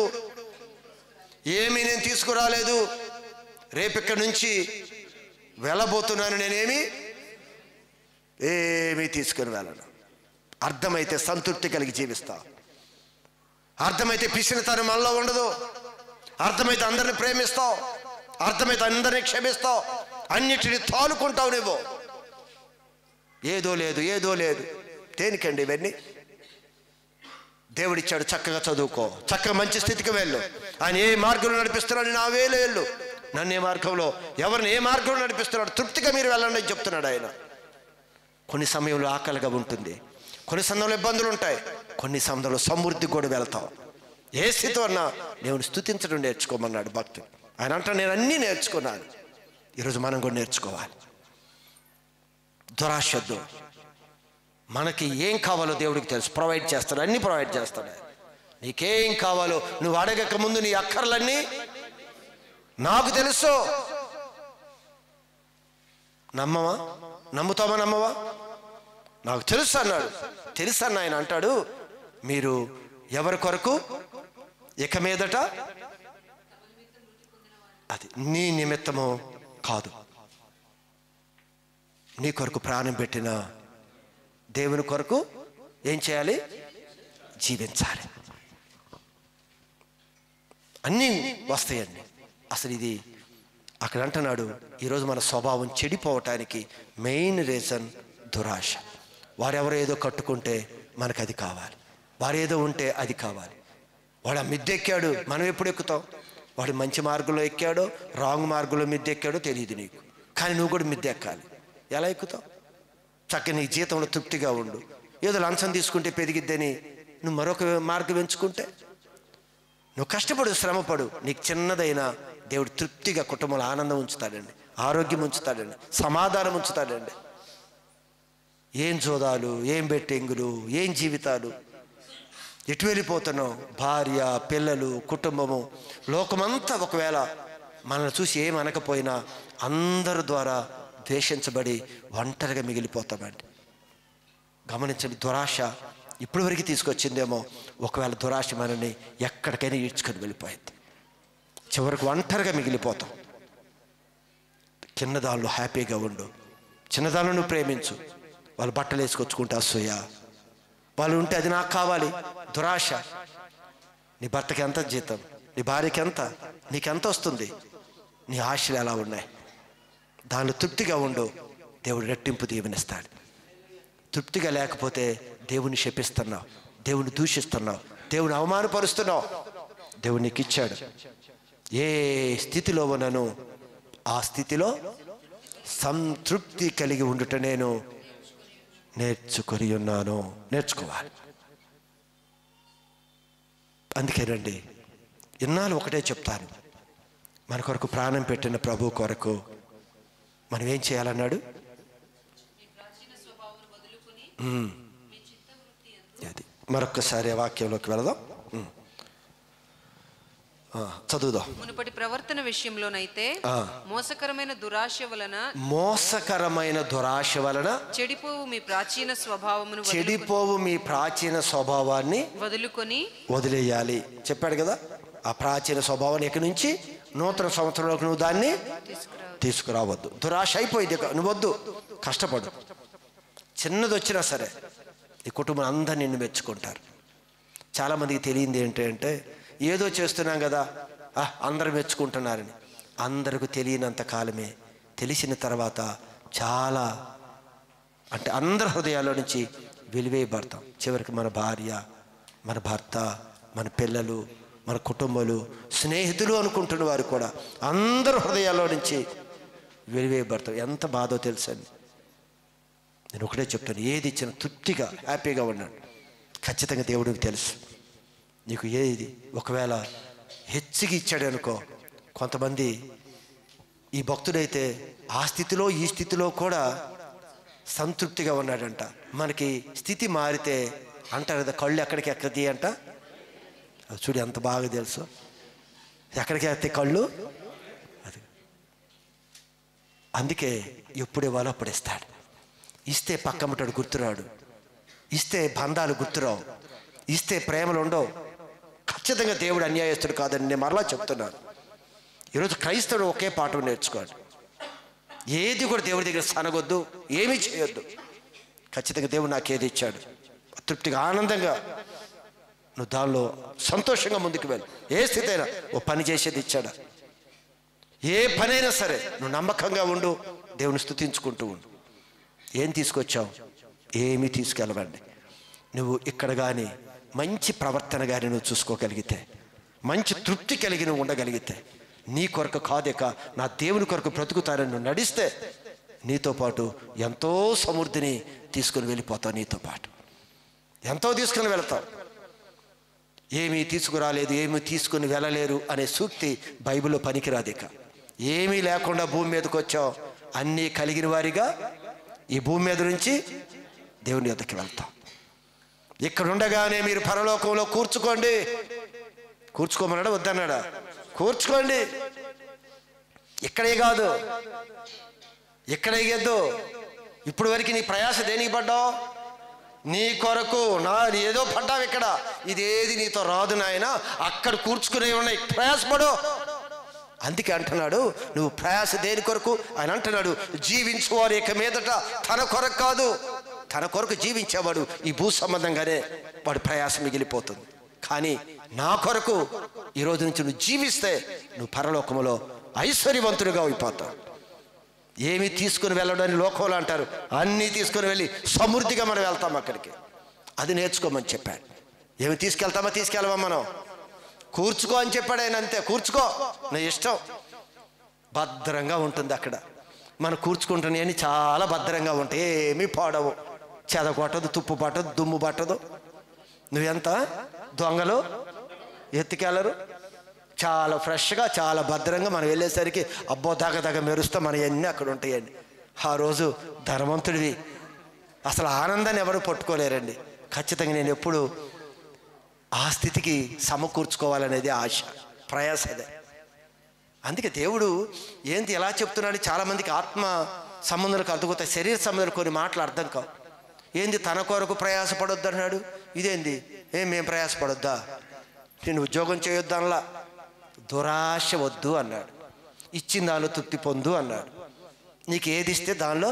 Speaker 2: ఏమీ నేను తీసుకురాలేదు, రేపు ఇక్కడి నుంచి వెళ్ళబోతున్నాను, నేనేమీ తీసుకుని వెళ్ళను. అర్థమైతే సంతృప్తి కలిగి జీవిస్తా. అర్థమైతే పిసినతనం మనలో ఉండదు. అర్థమైతే అందరిని ప్రేమిస్తావు. అర్థమైతే అందరినీ క్షమిస్తావు. అన్నిటిని తాలుకుంటావు. నువ్వు ఏదో లేదు దేనికండి ఇవన్నీ? దేవుడిచ్చాడు, చక్కగా చదువుకో, చక్కగా మంచి స్థితికి వెళ్ళు. ఆయన ఏ మార్గంలో నడిపిస్తున్నాడు, నా వేలు వెళ్ళు. నన్ను ఏ మార్గంలో, ఎవరిని ఏ మార్గంలో నడిపిస్తున్నాడు, తృప్తిగా మీరు వెళ్ళండి అని చెప్తున్నాడు ఆయన. కొన్ని సమయంలో ఆకలిగా ఉంటుంది, కొన్ని సమయంలో ఇబ్బందులు ఉంటాయి, కొన్ని సమయంలో సమృద్ధి కూడా వెళ్తాం. ఏ స్థితి అన్నా దేవుని స్తుతించడం నేర్చుకోమన్నాడు భక్తుడు. ఆయన అంటా నేను అన్నీ నేర్చుకున్నాను. ఈరోజు మనం కూడా నేర్చుకోవాలి. దురాశద్దు. మనకి ఏం కావాలో దేవుడికి తెలుసు, ప్రొవైడ్ చేస్తాడు, అన్నీ ప్రొవైడ్ చేస్తాడు. నీకేం కావాలో నువ్వు అడగక ముందు నీ అక్కర్లన్నీ నాకు తెలుసు. నమ్ముతావా? నాకు తెలుసు అన్నాడు. తెలుసు అన్న ఆయన అంటాడు, మీరు ఎవరి కొరకు ఇక మీదట అది నీ నిమిత్తము కాదు, నీ కొరకు ప్రాణం పెట్టిన దేవుని కొరకు ఏం చేయాలి? జీవించాలి. అన్నీ వస్తాయండి. అసలు ఇది అక్కడ అంటున్నాడు, ఈరోజు మన స్వభావం చెడిపోవటానికి మెయిన్ రీజన్ దురాశ. వారెవరో ఏదో కట్టుకుంటే మనకు అది కావాలి, వారేదో ఉంటే అది కావాలి. వాడు ఆ మిద్దె ఎక్కాడు, మనం ఎప్పుడు ఎక్కుతాం? వాడు మంచి మార్గంలో ఎక్కాడో రాంగ్ మార్గంలో మిద్దె ఎక్కాడో తెలియదు నీకు, కానీ నువ్వు కూడా మిద్దె ఎక్కాలి. ఎలా ఎక్కుతావు? చక్కగా నీ జీతంలో తృప్తిగా ఉండు. ఏదో లంచం తీసుకుంటే పెరిగిద్దని నువ్వు మరొక మార్గం ఎంచుకుంటే, నువ్వు కష్టపడు, శ్రమపడు, నీకు చిన్నదైనా దేవుడు తృప్తిగా కుటుంబంలో ఆనందం ఉంచుతాడండి, ఆరోగ్యం ఉంచుతాడండి, సమాధానం ఉంచుతాడండి. ఏం జోదాలు, ఏం బెట్టింగులు, ఏం జీవితాలు, ఎటు వెళ్ళిపోతున్నావు? భార్య, పిల్లలు, కుటుంబము, లోకమంతా ఒకవేళ మనల్ని చూసి ఏమనకపోయినా అందరి ద్వారా ద్వేషించబడి ఒంటరిగా మిగిలిపోతామండి. గమనించండి, దురాశ ఇప్పటి వరకు తీసుకొచ్చిందేమో, ఒకవేళ దురాశ మనల్ని ఎక్కడికైనా ఈడ్చుకొని వెళ్ళిపోయింది. చివరికి ఒంటరిగా మిగిలిపోతాం. చిన్నదాళ్ళు హ్యాపీగా ఉండు, చిన్నదాళ్ళు నువ్వు ప్రేమించు. వాళ్ళు బట్టలు వేసుకొచ్చుకుంటే అసూయ, వాళ్ళు ఉంటే అది నాకు కావాలి, దురాశ. నీ భర్తకి ఎంత జీతం, నీ భార్యకి ఎంత, నీకెంత వస్తుంది, నీ ఆశలు ఎలా ఉన్నాయి? దానిలో తృప్తిగా ఉండు, దేవుడు రెట్టింపు దీవెనిస్తాడు. తృప్తిగా లేకపోతే దేవుని శపిస్తున్నావు, దేవుని దూషిస్తున్నావు, దేవుని అవమానపరుస్తున్నావు. దేవుడు నీకు ఇచ్చాడు. ఏ స్థితిలో ఉన్నాను ఆ స్థితిలో సంతృప్తి కలిగి ఉండుట నేను నేర్చుకొని ఉన్నాను. నేర్చుకోవాలి. అందుకేనండి ఇన్నాళ్ళు ఒకటే చెప్తాను, మన కొరకు ప్రాణం పెట్టిన ప్రభు కొరకు మనం ఏం చేయాలన్నాడు? అది మరొక్కసారి ఆ వాక్యంలోకి వెళదాం, చదువుదాం.
Speaker 3: మునుపటి ప్రవర్తన విషయంలోనైతే మోసకరమైన దురాశ వలన చెడిపోవు మీ ప్రాచీన స్వభావాన్ని
Speaker 2: వదిలేయాలి చెప్పాడు కదా. ఆ ప్రాచీన స్వభావాన్ని ఎక్కడి నుంచి నూతన సంవత్సరంలోకి నువ్వు దాన్ని తీసుకురావద్దు. దురాశ అయిపోయింది, నువ్వు వద్దు. కష్టపడు, చిన్నది వచ్చినా సరే నీ కుటుంబం అందరు నిన్ను మెచ్చుకుంటారు. చాలామందికి తెలియంది ఏంటంటే ఏదో చేస్తున్నాం కదా అందరూ మెచ్చుకుంటున్నారని. అందరికి తెలియనంత కాలమే, తెలిసిన తర్వాత చాలా అంటే అందరి హృదయాల్లో నుంచి వెలివేయబడతాం. చివరికి మన భార్య, మన భర్త, మన పిల్లలు, మన కుటుంబాలు, స్నేహితులు అనుకుంటున్న వారు కూడా అందరి హృదయాల్లో నుంచి వెలివేయబడతాం. ఎంత బాధో తెలుసండి. నేను ఒకటే చెప్తాను, ఏది ఇచ్చినా తృప్తిగా హ్యాపీగా ఉన్నాడు. ఖచ్చితంగా దేవుడికి తెలుసు నీకు ఏది. ఒకవేళ హెచ్చిగా ఇచ్చాడు అనుకో, కొంతమంది ఈ భక్తుడైతే ఆ స్థితిలో ఈ స్థితిలో కూడా సంతృప్తిగా ఉన్నాడంట. మనకి స్థితి మారితే అంటారు కదా, కళ్ళు ఎక్కడికి ఎక్కది అంట. చూడు ఎంత బాగా తెలుసు, ఎక్కడికి ఎత్తే కళ్ళు అది. అందుకే ఎప్పుడు ఇవ్వాలో అప్పుడు ఇస్తాడు. ఇస్తే పక్కమ్మటాడు గుర్తురాడు, ఇస్తే బంధాలు గుర్తురావు, ఇస్తే ప్రేమలు ఉండవు. ఖచ్చితంగా దేవుడు అన్యాయస్తుడు కాదని నేను మరలా చెప్తున్నాను. ఈరోజు క్రైస్తవుడు ఒకే పాఠం నేర్చుకోవాలి. ఏది కూడా దేవుడి దగ్గర సనగొద్దు, ఏమీ చేయొద్దు. ఖచ్చితంగా దేవుడు నాకు ఏది ఇచ్చాడు తృప్తిగా ఆనందంగా నువ్వు దానిలో సంతోషంగా ముందుకు వెళ్ళు. ఏ స్థితి అయినా ఓ పని చేసేది ఇచ్చాడా, ఏ పనైనా సరే నువ్వు నమ్మకంగా ఉండు, దేవుని స్తుతించుకుంటూ ఉండు. ఏం తీసుకొచ్చావు? ఏమీ తీసుకెళ్ళవండి. నువ్వు ఇక్కడ కానీ మంచి ప్రవర్తన కానీ నువ్వు చూసుకోగలిగితే, మంచి తృప్తి కలిగి నువ్వు ఉండగలిగితే, నీ కొరకు కాదేక నా దేవుని కొరకు బ్రతుకుతారని నువ్వు నడిస్తే నీతో పాటు ఎంతో సమృద్ధిని తీసుకుని వెళ్ళిపోతావు. నీతో పాటు ఎంతో తీసుకుని వెళతావు. ఏమీ తీసుకురాలేదు, ఏమీ తీసుకుని వెళ్ళలేరు అనే సూక్తి బైబిల్లో పనికిరాదు. ఇక ఏమీ లేకుండా భూమి మీదకి వచ్చావు, అన్నీ కలిగిన వారిగా ఈ భూమి మీద నుంచి దేవుని యొద్దకు వెళ్తాం. ఇక్కడ ఉండగానే మీరు పరలోకంలో కూర్చుకోండి. కూర్చుకోమన్నాడా వద్దన్నాడా? కూర్చుకోండి. ఇక్కడే కాదు, ఇక్కడే ఎద్దు. ఇప్పుడు వరకు నీ ప్రయాస దేనికి పడ్డావు? నీ కొరకు ఏదో పడ్డావు ఇక్కడ. ఇదేది నీతో రాదు నాయన, అక్కడ కూర్చుకునే ఉన్నాయి, ప్రయాసపడు. అందుకే అంటున్నాడు, నువ్వు ప్రయాస దేని కొరకు? ఆయన అంటున్నాడు, జీవించువారు ఇక మీదట తన కొరకు కాదు, తన కొరకు జీవించేవాడు ఈ భూ సంబంధంగానే వాడు ప్రయాస మిగిలిపోతుంది. కానీ నా కొరకు ఈరోజు నుంచి నువ్వు జీవిస్తే నువ్వు పరలోకములో ఐశ్వర్యవంతుడిగా అయిపోతావు. ఏమి తీసుకుని వెళ్ళడని లోకంలో అంటారు, అన్నీ తీసుకుని వెళ్ళి సమృద్ధిగా మనం వెళ్తాం అక్కడికి. అది నేర్చుకోమని చెప్పాడు. ఏమి తీసుకెళ్తామా మనం? కూర్చుకో అని చెప్పాడు ఆయన. అంతే, కూర్చుకో, నా ఇష్టం. భద్రంగా ఉంటుంది అక్కడ. మనం కూర్చుకుంటున్నాయని చాలా భద్రంగా ఉంటాయి, ఏమీ పాడవు. చెద కొట్టదు, తుప్పు పట్టదు, దుమ్ము పట్టదు. నువ్వెంత దొంగలు ఎత్తుకెళ్ళరు. చాలా ఫ్రెష్గా, చాలా భద్రంగా మనం వెళ్ళేసరికి అబ్బో దగ్గ మెరుస్తా మన అన్నీ అక్కడ ఉంటాయండి. ఆ రోజు ధనవంతుడివి. అసలు ఆనందాన్ని ఎవరు పట్టుకోలేరండి. ఖచ్చితంగా నేను ఎప్పుడు ఆ స్థితికి సమకూర్చుకోవాలనేది ఆశ, ప్రయాస అదే. అందుకే దేవుడు ఏంటి ఎలా చెప్తున్నాడు? చాలామందికి ఆత్మ సంబంధాలకు అర్థమవుతాయి, శరీర సంబంధాలు కొన్ని మాటలు అర్థం కావు. ఏంది తన కొరకు ప్రయాసపడొద్దు అన్నాడు? ఇదేంది మేము ప్రయాసపడొద్దా? నేను ఉద్యోగం చేయొద్దు అనలా, దురాశ వద్దు అన్నాడు. ఇచ్చిన దానిలో తృప్తి పొందు అన్నాడు. నీకు ఏది ఇస్తే దానిలో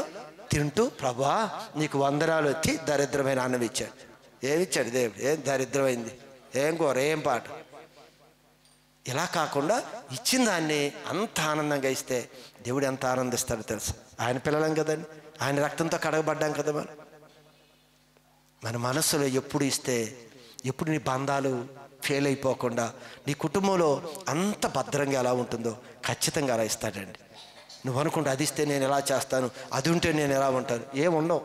Speaker 2: తింటూ ప్రభా నీకు వందనాలు వచ్చి దరిద్రమైన అన్నం ఇచ్చాడు. ఏమిచ్చాడు దేవుడు? ఏం దరిద్రమైంది, ఏం కూర, ఏం పాట. ఇలా కాకుండా ఇచ్చిన దాన్ని అంత ఆనందంగా ఇస్తే దేవుడు ఎంత ఆనందిస్తాడో తెలుసు. ఆయన పిల్లలం కదండి, ఆయన రక్తంతో కడగబడ్డాం కదా. మన మనస్సులో ఎప్పుడు ఇస్తే ఎప్పుడు నీ బంధాలు ఫెయిల్ అయిపోకుండా నీ కుటుంబంలో అంత భద్రంగా ఎలా ఉంటుందో ఖచ్చితంగా అలా ఇస్తాడండి. నువ్వు అనుకుంటే అది ఇస్తే నేను ఎలా చేస్తాను, అది ఉంటే నేను ఎలా ఉంటాను, ఏముండవు.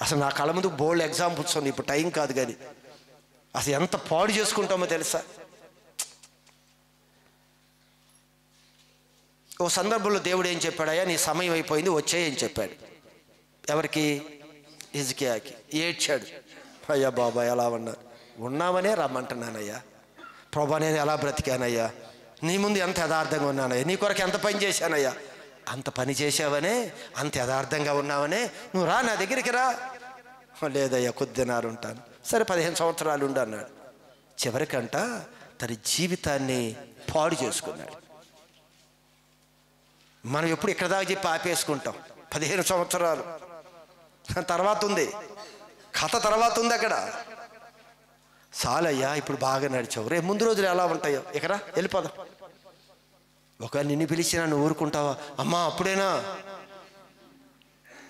Speaker 2: అసలు నా కళ్ళ ముందు బోల్డ్ ఎగ్జాంపుల్స్ ఉన్నాయి, ఇప్పుడు టైం కాదు. కానీ అసలు ఎంత పాడు చేసుకుంటామో తెలుసా. ఓ సందర్భంలో దేవుడు ఏం చెప్పాడయ్యా, నీ సమయం అయిపోయింది వచ్చేయని చెప్పాడు. ఎవరికి? హిజ్కియాకి. ఏడ్చాడు. అయ్యా బాబా ఎలా ఉన్నావనే రమ్మంటున్నానయ్యా ప్రభా, నేను ఎలా బ్రతికానయ్యా, నీ ముందు ఎంత యథార్థంగా ఉన్నానయ్యా, నీ కొరకు ఎంత పని చేశానయ్యా. అంత పని చేసావనే, అంత యథార్థంగా ఉన్నావనే నువ్వు రా నా దగ్గరికి రా. లేదయ్యా కొద్దినారు ఉంటాను. సరే 15 సంవత్సరాలు ఉండు అన్నాడు. చివరికంట తన జీవితాన్ని పాడు చేసుకున్నాడు. మనం ఎప్పుడు ఇక్కడ దాకా చెప్పి ఆపేసుకుంటాం. 15 సంవత్సరాలు తర్వాత ఉంది కథ, తర్వాత ఉంది అక్కడ. చాలయ్యా ఇప్పుడు బాగా నడిచావు, రేపు ముందు రోజులు ఎలా ఉంటాయో ఇక్కడ వెళ్ళిపోదాం. ఒకవేళ నిన్ను పిలిచినా నువ్వు ఊరుకుంటావా? అమ్మా అప్పుడేనా,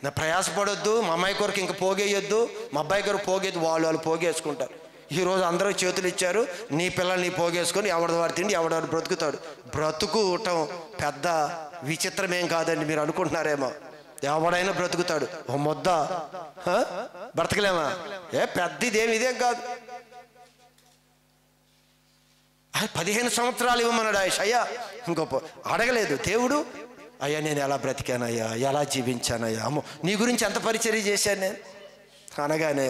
Speaker 2: నా ప్రయాసపడొద్దు, మా అమ్మాయి కొరకు ఇంకా పోగేయొద్దు, మా అబ్బాయి కొరకు పోగేద్దు, వాళ్ళు పోగేసుకుంటారు. ఈరోజు అందరూ చేతులు ఇచ్చారు, నీ పిల్లల్ని పోగేసుకొని ఎవడవాడు తిండి ఎవడవాడు బ్రతుకుతాడు. బ్రతుకుటం పెద్ద విచిత్రమేం కాదండి, మీరు అనుకుంటున్నారేమో. ఎవడైనా బ్రతుకుతాడు. ఓ ముద్ద బ్రతకలేమా? పెద్ద ఇదేం కాదు. 15 సంవత్సరాలు ఇవ్వమన్నాడు అయ్యా. ఇంకో అడగలేదు దేవుడు, అయ్యా నేను ఎలా బ్రతికానయ్యా, ఎలా జీవించానయ్యా, అమ్మో నీ గురించి ఎంత పరిచర్య చేశాను నేను అనగానే,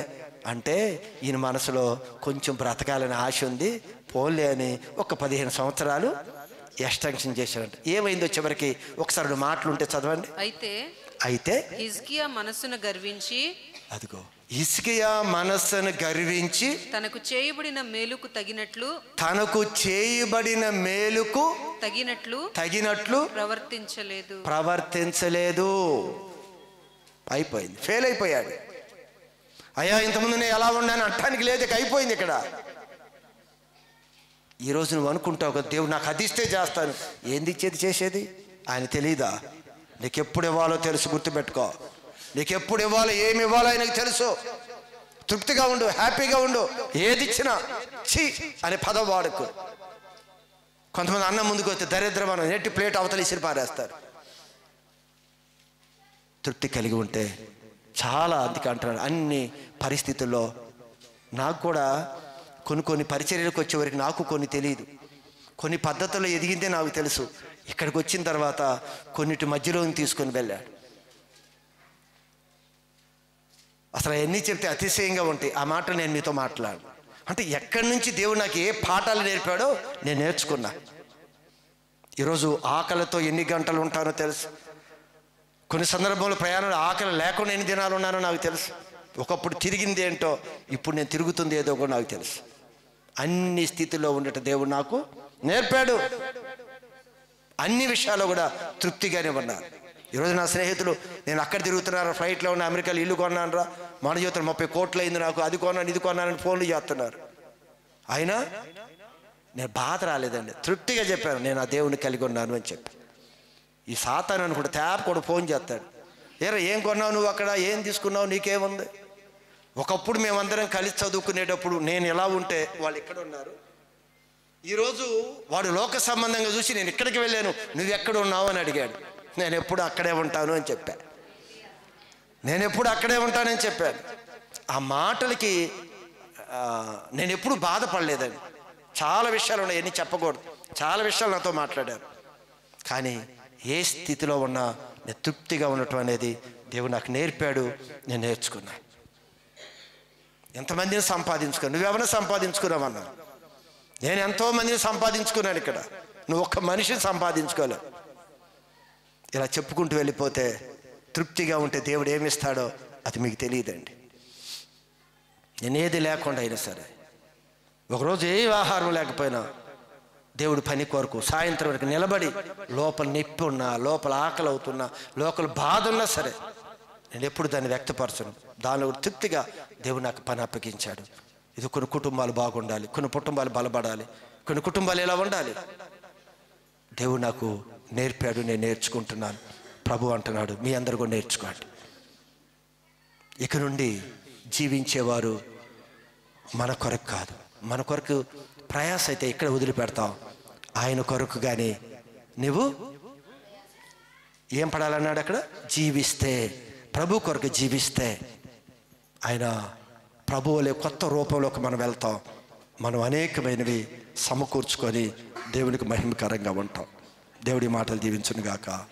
Speaker 2: అంటే ఈయన మనసులో కొంచెం బ్రతకాలని ఆశ ఉంది, పోలే అని ఒక 15 సంవత్సరాలు ఎక్స్టెన్షన్ చేశాడంట. ఏమైందో చివరికి ఒకసారి మాటలుంటే చదవండి. అయితే
Speaker 3: హిజ్కియా మనస్సును గర్వించి,
Speaker 2: అదిగో హిజ్కియా మనస్సును గర్వించి
Speaker 3: తనకు చేయబడిన మేలుకు తగినట్లు
Speaker 2: ప్రవర్తించలేదు. అయిపోయింది, ఫెయిల్ అయిపోయాడు. అయ్యా ఇంతకుముందు నేను ఎలా ఉన్నాను అంటానికి లేదు, ఇక అయిపోయింది ఇక్కడ. ఈరోజు నువ్వు అనుకుంటావు కదా, దేవుడు నాకు అది ఇస్తే చేస్తాను. ఏంది ఇచ్చేది చేసేది ఆయన తెలియదా? నీకు ఎప్పుడు ఇవ్వాలో తెలుసు, గుర్తుపెట్టుకో. నీకు ఎప్పుడు ఇవ్వాలో ఏమి ఇవ్వాలో ఆయనకు తెలుసు. తృప్తిగా ఉండు, హ్యాపీగా ఉండు. ఏది ఇచ్చినా ఛీ అనే పదం వాడుకు. కొంతమంది అన్నం ముందుకు వస్తే దరిద్రమైన నెట్టి ప్లేట్ అవతల ఇసిరి పారేస్తారు. తృప్తి కలిగి ఉంటే చాలా, అందుకే అంటున్నాడు అన్ని పరిస్థితుల్లో. నాకు కూడా కొన్ని పరిచర్యలకు వచ్చేవరకు నాకు కొన్ని తెలియదు, కొన్ని పద్ధతుల్లో ఎదిగిందే నాకు తెలుసు. ఇక్కడికి వచ్చిన తర్వాత కొన్నిటి మధ్యలో తీసుకొని వెళ్ళాడు. అసలు అవన్నీ చెప్తే అతిశయంగా ఉంటాయి. ఆ మాట నేను మీతో మాట్లాడు అంటే ఎక్కడి నుంచి దేవుడు నాకు ఏ పాఠాలు నేర్పాడో నేను నేర్చుకున్నా. ఈరోజు ఆకలితో ఎన్ని గంటలు ఉంటానో తెలుసు. కొన్ని సందర్భంలో ప్రయాణంలో ఆకలి లేకుండా ఎన్ని దినాలు ఉన్నానో నాకు తెలుసు. ఒకప్పుడు తిరిగింది ఏంటో, ఇప్పుడు నేను తిరుగుతుంది ఏదో కూడా నాకు తెలుసు. అన్ని స్థితిలో ఉండటం దేవుడు నాకు నేర్పాడు. అన్ని విషయాల్లో కూడా తృప్తిగానే ఉన్నారు. ఈరోజు నా స్నేహితులు, నేను అక్కడ తిరుగుతున్నారా, ఫ్లైట్లో ఉన్న అమెరికాలో ఇల్లు కొన్నాను రా, మన జీవితంలో 30 కోట్లు అయింది నాకు, అది కొన్నాను ఇది కొన్నానని ఫోన్లు చేస్తున్నారు. అయినా నేను బాధ రాలేదండి, తృప్తిగా చెప్పాను నేను ఆ దేవుని కలిగి ఉన్నాను అని చెప్పి. ఈ సాతాను అనుకుంటే ట్యాప్ కూడా ఫోన్ చేస్తాడు, ఏం కొన్నావు నువ్వు, అక్కడ ఏం తీసుకున్నావు, నీకేముంది. ఒకప్పుడు మేమందరం కలిసి చదువుకునేటప్పుడు నేను ఎలా ఉంటే వాళ్ళు ఇక్కడ ఉన్నారు. ఈరోజు వాడు లోక సంబంధంగా చూసి నేను ఇక్కడికి వెళ్ళాను, నువ్వు ఎక్కడ ఉన్నావు అని అడిగాడు. నేను ఎప్పుడు అక్కడే ఉంటాను అని చెప్పాను. ఆ మాటలకి నేను ఎప్పుడు బాధపడలేదండి. చాలా విషయాలు ఉన్నాయి, ఎన్ని చెప్పకూడదు, చాలా విషయాలు నాతో మాట్లాడారు. కానీ ఏ స్థితిలో ఉన్నా నేను తృప్తిగా ఉండటం అనేది దేవుడు నాకు నేర్పాడు, నేను నేర్చుకున్నా. ఎంతమందిని సంపాదించుకున్నాను, నువ్వెవరిని సంపాదించుకున్నావన్నా? నేను ఎంతోమందిని సంపాదించుకున్నాను. ఇక్కడ నువ్వు ఒక్క మనిషిని సంపాదించుకోలేవు. ఇలా చెప్పుకుంటూ వెళ్ళిపోతే తృప్తిగా ఉంటే దేవుడు ఏమిస్తాడో అది మీకు తెలియదండి. నేనేది లేకుండా అయినా సరే, ఒకరోజు ఏ ఆహారం లేకపోయినా దేవుడు పని కొరకు సాయంత్రం వరకు నిలబడి, లోపల నొప్పి ఉన్నా, లోపల ఆకలి అవుతున్నా, లోపల బాధ ఉన్నా సరే నేను ఎప్పుడు దాన్ని వ్యక్తపరచను. దానిలో తృప్తిగా దేవుడు నాకు పని అప్పగించాడు. ఇది కొన్ని కుటుంబాలు బాగుండాలి, కొన్ని కుటుంబాలు బలపడాలి, కొన్ని కుటుంబాలు ఎలా ఉండాలి దేవుడు నాకు నేర్పాడు, నేను నేర్చుకుంటున్నాను. ప్రభు అంటున్నాడు మీ అందరూ కూడా నేర్చుకోండి. ఇక నుండి జీవించేవారు మన కొరకు కాదు. మన కొరకు ప్రయాస అయితే ఇక్కడ వదిలిపెడతావు. ఆయన కొరకు కానీ నువ్వు ఏం పడాలన్నాడు అక్కడ? జీవిస్తే, ప్రభు కొరకు జీవిస్తే ఆయన ప్రభువులే కొత్త రూపంలోకి మనం వెళ్తాం. మనం అనేకమైనవి సమకూర్చుకొని దేవునికి మహిమకరంగా ఉంటాం. దేవుడి మాటలు దీవించును గాక.